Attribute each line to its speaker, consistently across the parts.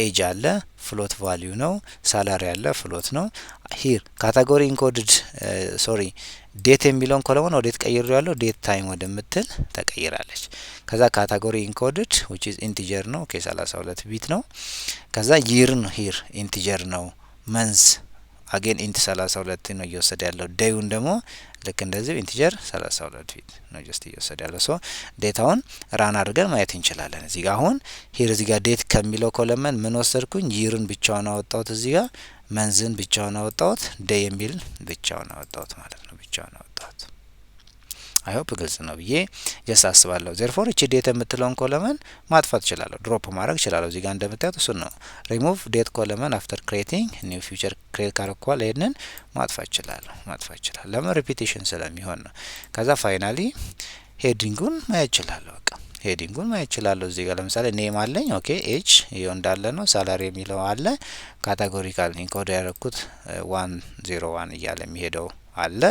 Speaker 1: ኤጅ አለ ፍሎት ቫልዩ ነው ሳላሪ አለ ፍሎት ነው ሂር ካታጎሪ ኢንኮድድ ሶሪ ዴት የሚለውን ኮለመን ወዴት ቀይሬ ያለው ዴት ታይም ወደምትል ተቀይራለች ከዛ ካታጎሪ ኢንኮድድ which is ኢንቲጀር ነው ኦኬ 32 ቢት ነው ከዛ ይር ነው ሂር ኢንቲጀር ነው መንዝ አጌን ኢንት 32 ነው እየወሰደ ያለው ዴዩን ደግሞ ልክ እንደዚህ ኢንቲጀር 32 ቢት ነው ጀስት እየወሰደ ያለው ሶ ዴታውን ራን አድርገን ማየት እንችላለን እዚህ ጋር አሁን ሂር እዚህ ጋር ዴት ከሚለው ኮለመን ምን ወሰድኩኝ ይርን ብቻውን አወጣሁት እዚህ ጋር መንዝን ብቻውን አወጣሁት ዴይ የሚል ብቻውን አወጣሁት ማለት ነው ብቻውን አወጣሁት አይ ሆፕ ግልጽ ነው ብዬ ጀስት አስባለሁ ዜርፎር እቺ ዴት የምትለውን ኮለመን ማጥፋት እችላለሁ ድሮፕ ማድረግ እችላለሁ እዚህ ጋር እንደምታዩት እሱ ነው ሪሙቭ ዴት ኮለመን አፍተር ክሬቲንግ ኒው ፊቸር ክሬት ካረኳል ይሄንን ማጥፋት እችላለሁ ለምን ሪፒቲሽን ስለሚሆን ነው ከዛ ፋይናሊ ሄዲንጉን ማየት እችላለሁ በቃ ሄዲንጉን ማየት እችላለሁ እዚህ ጋር ለምሳሌ ኔም አለኝ ኦኬ ኤጅ ይሄው እንዳለ ነው ሳላሪ የሚለው አለ ካታጎሪካል ኢንኮድ ያደረኩት 101 እያለ የሚሄደው አለ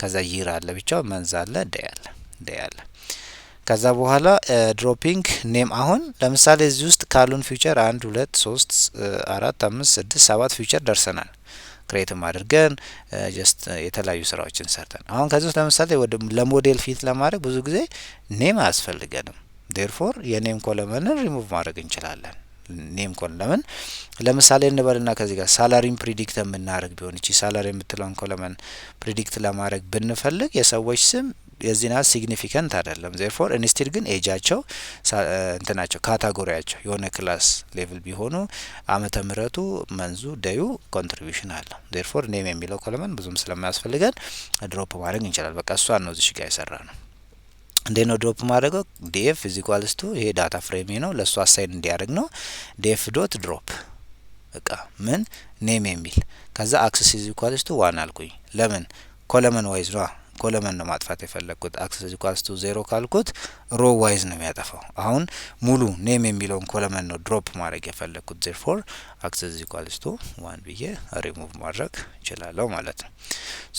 Speaker 1: ከዛ ይር አለ ብቻው መንዝ አለ ዴይ አለ ከዛ በኋላ ድሮፒንግ ኔም አሁን ለምሳሌ እዚህ ውስጥ ካሉን ፊቸር 1 2 3 4 5 6 7 ፊቸር ደርሰናል ክሬትም አድርገን ጀስት የተለያዩ ስራዎችን ሰርተን አሁን ከዚህ ውስጥ ለምሳሌ ወደ ለሞዴል ፊት ለማድረግ ብዙ ጊዜ ኔም አያስፈልገንም ዴርፎር የኔም ኮለመንን ሪሙቭ ማድረግ እንችላለን ኔም ኮለመን ለምሳሌ እንበልና ከዚህ ጋር ሳላሪን ፕሪዲክት የምናደርግ ቢሆን እቺ ሳላሪ የምትለውን ኮለመን ፕሪዲክት ለማድረግ ብንፈልግ የሰዎች ስም የዚህና ሲግኒፊካንት አይደለም ዜርፎር ኢንስቲድ ግን ኤጃቸው እንትናቸው ካታጎሪያቸው የሆነ ክላስ ሌቭል ቢሆኑ ዓመተ ምህረቱ መንዙ ዴዩ ኮንትሪቢዩሽን አለ ዜርፎር ኔም የሚለው ኮለመን ብዙም ስለማያስፈልገን ድሮፕ ማድረግ እንችላለን በቃ እሷን ነው እዚህ ጋር የሰራ ነው እንዴ ነው ድሮፕ ማድረገው df = ይሄ ዳታ ፍሬም ነው ለሱ አሳይን እንዲያደርግ ነው df ዶት ድሮፕ በቃ ምን ኔም የሚል ከዛ አክሰስ = 1 አልኩኝ ለምን ኮለመን ዋይዝ ነው ኮለመን ነው ማጥፋት የፈለኩት አክሰስ = 0 ካልኩት ሮ ዋይዝ ነው የሚያጠፋው አሁን ሙሉ ኔም የሚለውን ኮለመን ነው ድሮፕ ማድረግ የፈለኩት therefore አክሰስ = 1 ብዬ ሪሙቭ ማድረግ እችላለሁ ማለት ነው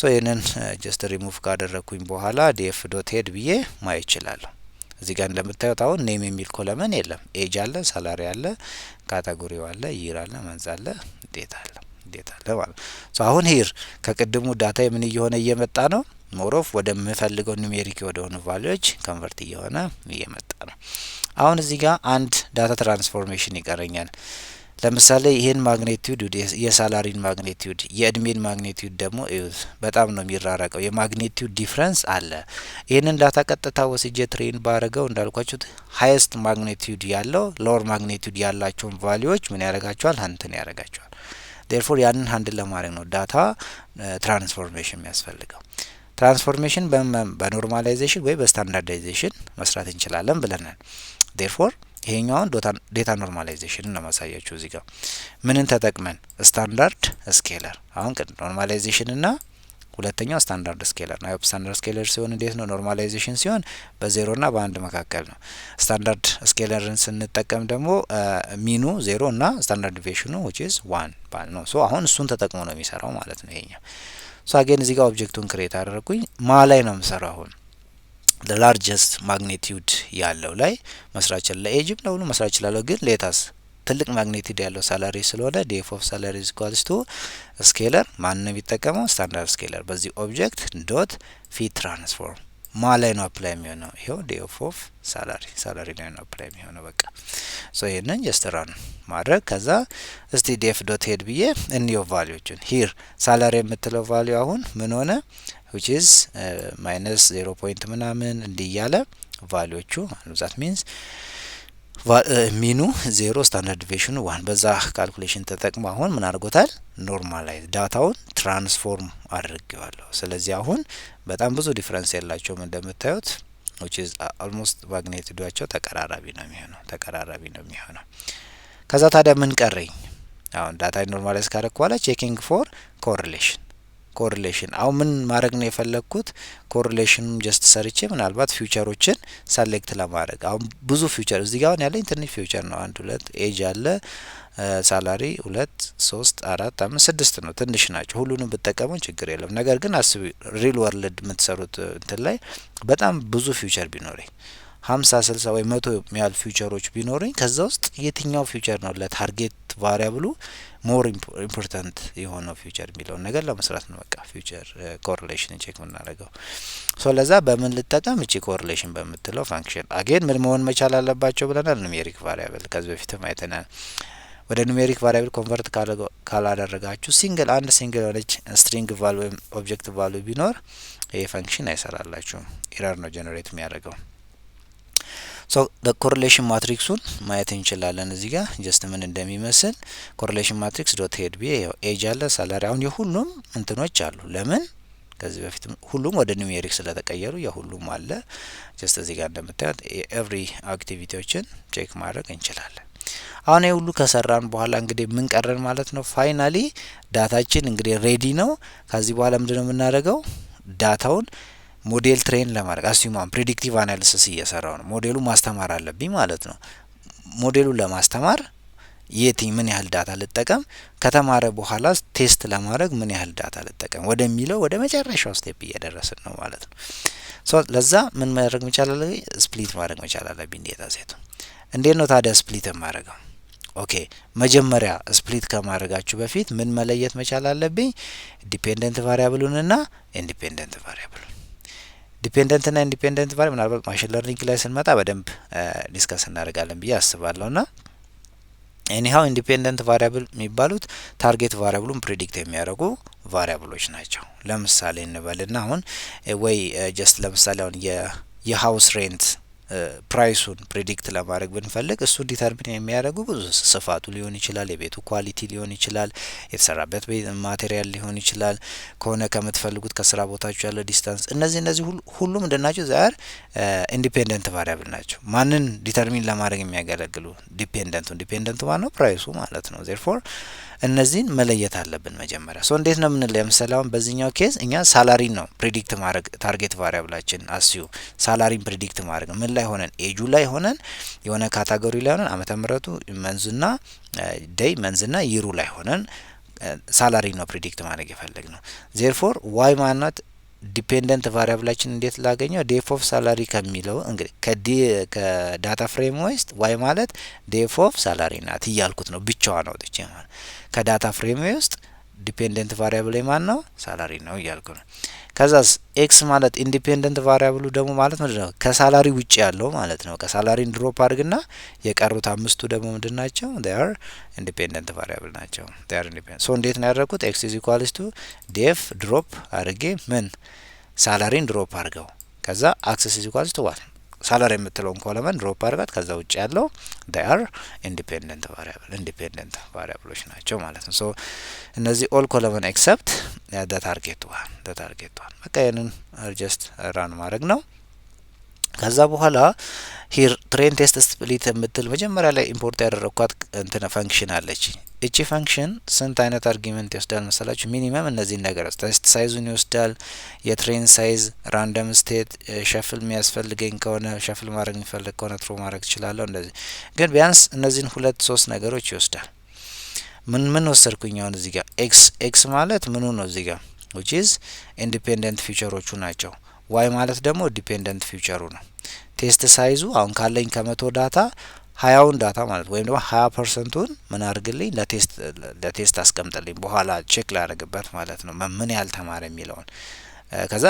Speaker 1: ሶ ይሄንን ጀስት ሪሙቭ ካደረኩኝ በኋላ df.head ብዬ ማየት እችላለሁ እዚህ ጋር እንደምታዩት አሁን ኔም የሚል ኮለመን የለም ኤጅ አለ ሳላሪ አለ ካታጎሪው አለ ይር አለ መንዝ አለ ዴት አለ ማለት ሶ አሁን ሂር ከቅድሙ ዳታ ምን እየሆነ እየመጣ ነው ሞሮፍ ወደ ምፈልገው ኑሜሪክ ወደ ሆነ ቫልዩዎች ኮንቨርት እየሆነ እየመጣ ነው አሁን እዚህ ጋር አንድ ዳታ ትራንስፎርሜሽን ይቀረኛል ለምሳሌ ይሄን ማግኒቲዩድ የሳላሪን ማግኒቲዩድ የእድሜን ማግኒቲዩድ ደግሞ በጣም ነው የሚራራቀው የማግኒቲዩድ ዲፈረንስ አለ ይሄንን ዳታ ቀጥታ ወስጄ ትሬን ባረገው እንዳልኳችሁ ሃይስት ማግኒቲዩድ ያለው ሎወር ማግኒቲዩድ ያላቸውን ቫልዩዎች ምን ያረጋቸዋል ሀንትን ያረጋቸዋል therefore ያንን ሃንድል ለማድረግ ነው ዳታ ትራንስፎርሜሽን የሚያስፈልገው ትራንስፎርሜሽን በኖርማላይዜሽን ወይ በስታንዳርዳይዜሽን መስራት እንችላለን ብለናል therefore ይሄኛውን ዴታ ኖርማላይዜሽን ነው ማሳያችሁ እዚህ ጋር ምንን ተጠቅመን ስታንዳርድ ስኬለር አሁን ኖርማላይዜሽን እና ሁለተኛው ስታንዳርድ ስኬለር ነው ስታንዳርድ ስኬለር ሲሆን እንዴት ነው ኖርማላይዜሽን ሲሆን በ0 እና በ1 መካከል ነው ስታንዳርድ ስኬለርን ስንጠቀም ደግሞ ሚኑ 0 እና ስታንዳርድ ዲቪዬሽኑ which is 1 ባል ነው ሶ አሁን እሱን ተጠቅሞ ነው የሚሰራው ማለት ነው ይሄኛው ሶ አገን እዚህ ጋር ኦብጀክቱን ክሬት አደረኩኝ ላይ ነው የምሰራው አሁን ለላርጀስት ማግኒቲዩድ ያለው ላይ መስራት ይችላል ለኤጅም ለሁሉ መስራት ይችላል ግን ሌታስ ትልቅ ማግኒቲዩድ ያለው ሳላሪ ስለሆነ df of salary = ስኬለር ማን ነው የሚጠቀመው ስታንዳርድ ስኬለር በዚህ ኦብጀክት ዶት ፊት ትራንስፎርም ላይ ነው አፕላይ የሚሆነው ይሄው df of salary ላይ ነው አፕላይ የሚሆነው በቃ ሶ ይሄንን ጀስት ራን ማድረግ ከዛ እስቲ df.head ብዬ እንየው ቫልዩዎችን ሂር ሳላሪ የምትለው ቫልዩ አሁን ምን ሆነ which is minus 0 point ምናምን እንዲያለ ቫልዩዎቹ that means ሚኑ 0 ስታንዳርድ ዲቪዬሽኑ 1 በዛ ካልኩሌሽን ተጠቅሞ አሁን ምን አድርጎታል ኖርማላይዝ ዳታውን ትራንስፎርም አድርጌዋለሁ ስለዚህ አሁን በጣም ብዙ ዲፈረንስ ያላቸውም እንደምታዩት which is almost ማግኒቲዩዳቸው ተቀራራቢ ነው የሚሆነው ከዛ ታዲያ ምን ቀረኝ አሁን ዳታ ኖርማላይዝ ካደረኩ በኋላ ቼኪንግ ፎር ኮሪሌሽን አሁን ምን ማድረግ ነው የፈለኩት ኮሪሌሽን ጀስት ሰርቼ ምናልባት ፊውቸሮችን ሰሌክት ለማድረግ አሁን ብዙ ፊውቸር እዚህ ጋር ያለኝ ትንሽ ፊውቸር ነው 1 2 ኤጅ አለ ሳላሪ 2 3 4 5 6 ነው ትንሽ ናቸው ሁሉንም ብትጠቀሙ ችግር የለም ነገር ግን አስቢ ሪል ወርልድ የምትሰሩት እንትን ላይ በጣም ብዙ ፊውቸር ቢኖረኝ 50 60 ወይ 100 የሚያል ፊውቸሮች ቢኖረኝ ከዛ ውስጥ የትኛው ፊውቸር ነው ለታርጌት ቫሪያብሉ ሞር ኢምፖርታንት የሆነው ፊውቸር የሚለውን ነገር ለመስራት ነው። በቃ ፊውቸር ኮሪሌሽን ቼክ የምናደርገው ሶ ለዛ በምን ልጠቀም እቺ ኮሪሌሽን በምትለው ፋንክሽን አጌን ምን መሆን መቻል አለባቸው ብለናል። ኑሜሪክ ቫሪያብል ከዚህ በፊትም አይተናል። ወደ ኑሜሪክ ቫሪያብል ኮንቨርት ካላደረጋችሁ አንድ ሲንግል የሆነች ስትሪንግ ቫሉ ወይም ኦብጀክት ቫሉ ቢኖር ይሄ ፋንክሽን አይሰራላችሁም፣ ኤረር ነው ጀነሬት የሚያደርገው። ሶ ኮሪሌሽን ማትሪክሱን ማየት እንችላለን። እዚህ ጋር ጀስት ምን እንደሚመስል ኮሪሌሽን ማትሪክስ ዶት ሄድ ቢ ኤጅ አለ፣ ሳላሪ አሁን የሁሉም እንትኖች አሉ። ለምን ከዚህ በፊት ሁሉም ወደ ኑሜሪክ ስለተቀየሩ የሁሉም አለ። ጀስት እዚህ ጋር እንደምታዩት ኤቭሪ አክቲቪቲዎችን ቼክ ማድረግ እንችላለን። አሁን ይሄ ሁሉ ከሰራን በኋላ እንግዲህ ምን ቀረን ማለት ነው? ፋይናሊ ዳታችን እንግዲህ ሬዲ ነው። ከዚህ በኋላ ምንድነው የምናደርገው? ዳታውን ሞዴል ትሬን ለማድረግ አስዩማን ፕሬዲክቲቭ አናሊሲስ እየሰራው ነው። ሞዴሉ ማስተማር አለብኝ ማለት ነው። ሞዴሉን ለማስተማር ምን ያህል ዳታ ልጠቀም፣ ከተማረ በኋላ ቴስት ለማድረግ ምን ያህል ዳታ ልጠቀም ወደሚለው ወደ መጨረሻው ስቴፕ እየደረስን ነው ማለት ነው። ሶ ለዛ ምን ማድረግ መቻል አለብኝ? ስፕሊት ማድረግ መቻል አለብኝ ዴታ ሴቱ። እንዴት ነው ታዲያ ስፕሊት የማደርገው? ኦኬ መጀመሪያ ስፕሊት ከማድረጋችሁ በፊት ምን መለየት መቻል አለብኝ? ዲፔንደንት ቫሪያብሉንና ኢንዲፔንደንት ቫሪያብሉን። ዲፔንደንት ና ኢንዲፔንደንት ቫሪያብል ምናልባት ማሽን ለርኒንግ ላይ ስንመጣ በደንብ ዲስከስ እናደርጋለን ብዬ አስባለሁ። ና ኤኒሃው ኢንዲፔንደንት ቫሪያብል የሚባሉት ታርጌት ቫሪያብሉን ፕሬዲክት የሚያደርጉ ቫሪያብሎች ናቸው። ለምሳሌ እንበልና አሁን ወይ ጀስት ለምሳሌ አሁን የሀውስ ሬንት ፕራይሱን ፕሬዲክት ለማድረግ ብንፈልግ እሱ ዲተርሚን የሚያደርጉ ብዙ ስፋቱ ሊሆን ይችላል፣ የቤቱ ኳሊቲ ሊሆን ይችላል፣ የተሰራበት ማቴሪያል ሊሆን ይችላል፣ ከሆነ ከምትፈልጉት ከስራ ቦታችሁ ያለው ዲስታንስ፣ እነዚህ ሁሉም እንደናቸው ዛር ኢንዲፔንደንት ቫሪያብል ናቸው። ማንን ዲተርሚን ለማድረግ የሚያገለግሉ? ዲፔንደንቱ ማን ነው? ፕራይሱ ማለት ነው። ዜርፎር እነዚህን መለየት አለብን መጀመሪያ። ሶ እንዴት ነው የምንለየው? ለምሳሌ አሁን በዚህኛው ኬዝ እኛ ሳላሪን ነው ፕሬዲክት ማድረግ ታርጌት ቫሪያብላችን አስዩ ሳላሪን ፕሬዲክት ማድረግ ነው። ምን ላይ ሆነን? ኤጁ ላይ ሆነን የሆነ ካታጎሪ ላይ ሆነን ዓመተ ምህረቱ መንዝና ዴይ መንዝና ይሩ ላይ ሆነን ሳላሪ ነው ፕሬዲክት ማድረግ የፈለግ ነው። ዜርፎር ዋይ ማናት ዲፔንደንት ቫሪያብላችን እንዴት ላገኘው? ዴፍ ኦፍ ሳላሪ ከሚለው እንግዲህ ከዳታ ፍሬም ውስጥ ዋይ ማለት ዴፍ ኦፍ ሳላሪ ናት እያልኩት ነው። ብቻዋ ነው ወጥቼ ማለት ከዳታ ፍሬም ውስጥ ዲፔንደንት ቫሪያብል ማን ነው? ሳላሪ ነው እያልኩ ነው። ከዛስ ኤክስ ማለት ኢንዲፔንደንት ቫሪያብሉ ደግሞ ማለት ምንድነው? ከሳላሪ ውጭ ያለው ማለት ነው። ከሳላሪን ድሮፕ አድርግና የቀሩት አምስቱ ደግሞ ምንድን ናቸው? they are ኢንዲፔንደንት ቫሪያብል ናቸው። they are independent። ሶ እንዴት ነው ያደረኩት? ኤክስ ኢዝ ኢኳልስ ቱ ዴፍ ድሮፕ አድርጌ ምን ሳላሪን ድሮፕ አድርገው ከዛ አክሰስ ኢዝ ኢኳልስ ቱ ዋት ሳላሪ የምትለውን ኮለመን ድሮፕ አድርጋት ከዛ ውጭ ያለው they are ኢንዲፔንደንት ቫሪያብሎች ናቸው ማለት ነው። ሶ እነዚህ ኦል ኮለመን ኤክሰፕት the target one በቃ ይሄንን ጀስት ራን ማድረግ ነው። ከዛ በኋላ ሂር ትሬን ቴስት ስፕሊት የምትል መጀመሪያ ላይ ኢምፖርት ያደረኳት እንትና ፈንክሽን አለች። እቺ ፈንክሽን ስንት አይነት አርጊመንት ይወስዳል መሰላችሁ? ሚኒመም እነዚህን ነገሮች ቴስት ሳይዙን ይወስዳል፣ የትሬን ሳይዝ፣ ራንደም ስቴት፣ ሸፍል የሚያስፈልገኝ ከሆነ ሸፍል ማድረግ የሚፈልግ ከሆነ ትሮ ማድረግ እችላለሁ። እንደዚህ ግን ቢያንስ እነዚህን 2-3 ነገሮች ይወስዳል። ምን ወሰድኩኝ? አሁን እዚህ ጋር ኤክስ ማለት ምኑ ነው? እዚህ ጋር which is ኢንዲፔንደንት ፊቸሮቹ ናቸው። ዋይ ማለት ደግሞ ዲፔንደንት ፊቸሩ ነው። ቴስት ሳይዙ አሁን ካለኝ ከመቶ ዳታ 20ውን ዳታ ማለት ወይም ደግሞ 20%ን ምን አድርግልኝ ለቴስት አስቀምጥልኝ በኋላ ቼክ ላደርግበት ማለት ነው ምን ያህል ተማረ የሚለውን። ከዛ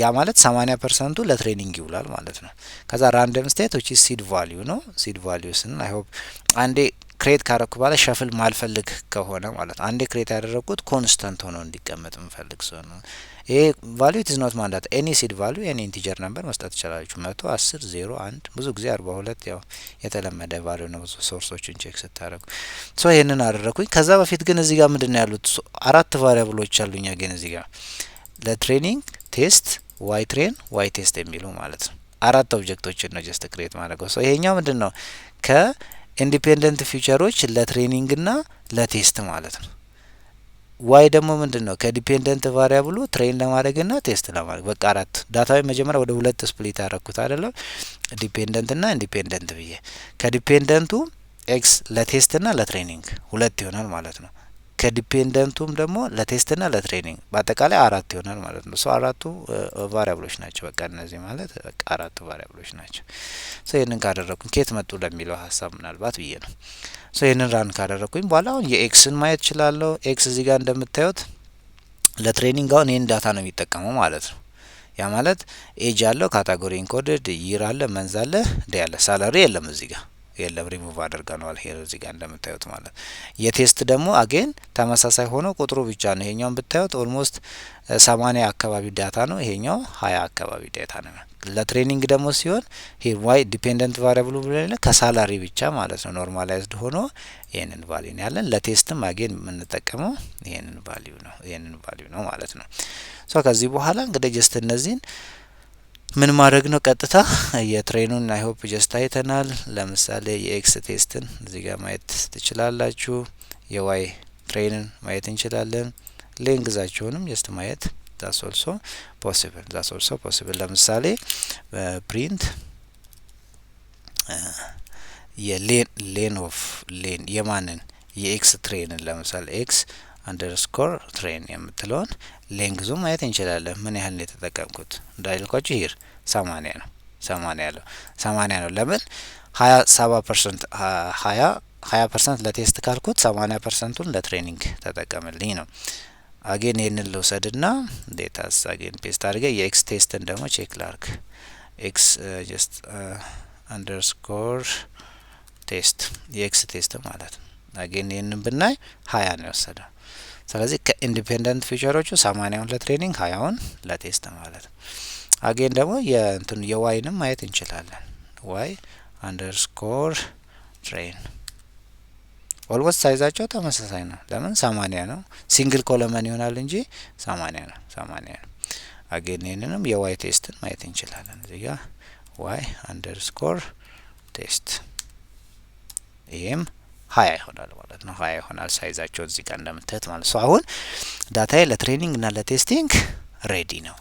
Speaker 1: ያ ማለት 80%ቱ ለትሬኒንግ ይውላል ማለት ነው። ከዛ ራንደም ስቴት which is seed value ነው። seed valuesን አይ ሆፕ አንዴ ክሬት ካረኩ ባለ ሸፍል ማልፈልግ ከሆነ ማለት አንዴ ክሬት ያደረኩት ኮንስታንት ሆኖ እንዲቀመጥ ምፈልግ ሰው ነው። ይሄ ቫልዩ ኢዝ ኖት ማንዳት ኤኒ ሲድ ቫልዩ ኤኒ ኢንቲጀር ነምበር መስጠት ይችላል። 100 10 0 1 ብዙ ጊዜ 42 ያው የተለመደ ቫልዩ ነው ብዙ ሶርሶችን ቼክ ስታረጉ። ሶ ይሄንን አደረኩኝ። ከዛ በፊት ግን እዚህ ጋር ምንድነው ያሉት 4 ቫሪያብሎች አሉኝ። ግን እዚህ ጋር ለትሬኒንግ ቴስት ዋይ ትሬን ዋይ ቴስት የሚሉ ማለት ነው 4 ኦብጀክቶችን ነው ጀስት ክሬት ማድረገው። ሶ ይሄኛው ምንድነው ከኢንዲፔንደንት ፊቸሮች ለትሬኒንግ እና ለቴስት ማለት ነው። ዋይ ደግሞ ምንድነው ከዲፔንደንት ቫሪያብሉ ትሬን ለማድረግና ቴስት ለማድረግ በቃ 4 ዳታዊ መጀመሪያ ወደ 2 ስፕሊት አረኩት አይደለም ዲፔንደንት እና ኢንዲፔንደንት ብዬ ከዲፔንደንቱ ኤክስ ለቴስት እና ለትሬኒንግ 2 ይሆናል ማለት ነው። ከዲፔንደንቱም ደግሞ ለቴስትና ለትሬኒንግ በአጠቃላይ 4 ይሆናል ማለት ነው። አራቱ ቫሪያብሎች ናቸው። በቃ እነዚህ ማለት በቃ 4 ቫሪያብሎች ናቸው። ይህንን ካደረግኩኝ ከየት መጡ ለሚለው ሀሳብ ምናልባት ብዬ ነው። ይህንን ራን ካደረግኩኝ በኋላ አሁን የኤክስን ማየት እችላለሁ። ኤክስ እዚህ ጋር እንደምታዩት ለትሬኒንግ አሁን ይህን ዳታ ነው የሚጠቀመው ማለት ነው። ያ ማለት ኤጅ አለው፣ ካታጎሪ ኢንኮድድ፣ ይር አለ፣ መንዝ አለ፣ ዴይ አለ። ሳላሪ የለም እዚህ ጋር የለም፣ ሪሙቭ አድርገነዋል ሄር እዚህ ጋር እንደምታዩት ማለት። የቴስት ደግሞ አጌን ተመሳሳይ ሆኖ ቁጥሩ ብቻ ነው። ይሄኛውን ብታዩት ኦልሞስት 80 አካባቢ ዳታ ነው፣ ይሄኛው 20 አካባቢ ዳታ ነው። ለትሬኒንግ ደግሞ ሲሆን ሄር ዋይ ዲፔንደንት ቫሪያብሉ ብለን ከሳላሪ ብቻ ማለት ነው ኖርማላይዝድ ሆኖ ይሄንን ቫልዩ ነው ያለን። ለቴስትም አጌን የምንጠቀመው ይሄንን ቫልዩ ነው ማለት ነው። ከዚህ በኋላ እንግዲህ ጀስት እነዚህን ምን ማድረግ ነው ቀጥታ የትሬኑን አይ ሆፕ ጀስት አይተናል። ለምሳሌ የኤክስ ቴስትን እዚህ ጋር ማየት ትችላላችሁ። የዋይ ትሬንን ማየት እንችላለን። ሌንግዛቸውንም ጀስት ማየት ዛስ ኦልሶ ፖሲብል። ለምሳሌ ፕሪንት የሌን ኦፍ ሌን የማንን የኤክስ ትሬንን ለምሳሌ ኤክስ አንደርስኮር ትሬን የምትለውን ሌንግዙ ማየት እንችላለን። ምን ያህል ነው የተጠቀምኩት እንዳልኳችሁ ሂር 80 ነው። 80 ነው። ለምን 20% ለቴስት ካልኩት 80%ቱን ለትሬኒንግ ተጠቀምልኝ ነው። አጌን ይህንን ልውሰድና ዴታስ አጌን ፔስት አድርገ የኤክስ ቴስትን ደግሞ ቼክ ላርክ። ኤክስ ጀስት አንደርስኮር ቴስት የኤክስ ቴስት ማለት ነው። አጌን ይህንን ብናይ 20 ነው የወሰደው። ስለዚህ ከኢንዲፔንደንት ፊቸሮቹ 80ውን ለትሬኒንግ 20ውን ለቴስት ማለት ነው። አጌን ደግሞ የእንትን የዋይንም ማየት እንችላለን። ዋይ አንደርስኮር ትሬን ኦልሞስት ሳይዛቸው ተመሳሳይ ነው። ለምን 80 ነው። ሲንግል ኮለመን ይሆናል እንጂ 80 ነው። አጌን ይህንንም የዋይ ቴስትን ማየት እንችላለን። እዚህ ጋር ዋይ አንደርስኮር ቴስት ይሄም 20 ይሆናል ማለት ነው። 20 ይሆናል ሳይዛቸው እዚህ ጋር እንደምታዩት ማለት ነው። አሁን ዳታዬ ለትሬኒንግ እና ለቴስቲንግ ሬዲ ነው።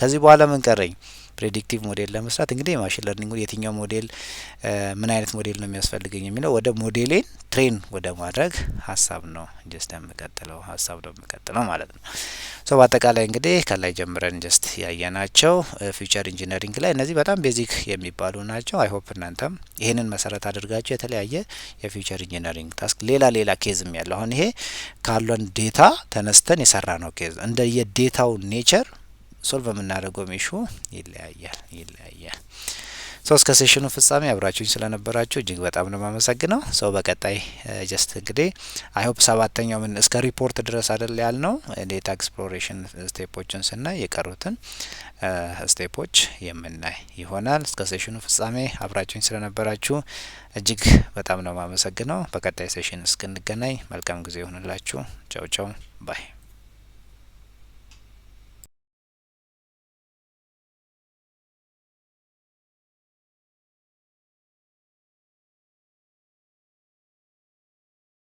Speaker 1: ከዚህ በኋላ ምን ቀረኝ? ፕሬዲክቲቭ ሞዴል ለመስራት እንግዲህ የማሽን ለርኒንግ የትኛው ሞዴል ምን አይነት ሞዴል ነው የሚያስፈልገኝ የሚለው ወደ ሞዴሌን ትሬን ወደ ማድረግ ሀሳብ ነው የምቀጥለው ማለት ነው። በአጠቃላይ እንግዲህ ከላይ ጀምረን ጀስት ያየናቸው ፊውቸር ኢንጂነሪንግ ላይ እነዚህ በጣም ቤዚክ የሚባሉ ናቸው። አይ ሆፕ እናንተም ይህንን መሰረት አድርጋችሁ የተለያየ የፊውቸር ኢንጂነሪንግ ታስክ ሌላ ኬዝም ያለው አሁን ይሄ ካለን ዴታ ተነስተን የሰራ ነው ኬዝ እንደ የዴታው ኔቸር ሶልቭ የምናደርገው ኢሹ ይለያያል። እስከ ሴሽኑ ፍጻሜ አብራችሁኝ ስለነበራችሁ እጅግ በጣም ነው የማመሰግነው። በቀጣይ ጀስት እንግዲህ አይ ሆፕ 7ኛው ምን እስከ ሪፖርት ድረስ አይደል ያልነው ዴታ ኤክስፕሎሬሽን ስቴፖችን ስናይ የቀሩትን ስቴፖች የምናይ ይሆናል። እስከ ሴሽኑ ፍጻሜ አብራችሁኝ ስለነበራችሁ እጅግ በጣም ነው የማመሰግነው። በቀጣይ ሴሽን እስክንገናኝ መልካም ጊዜ ይሁንላችሁ። ቻው ባይ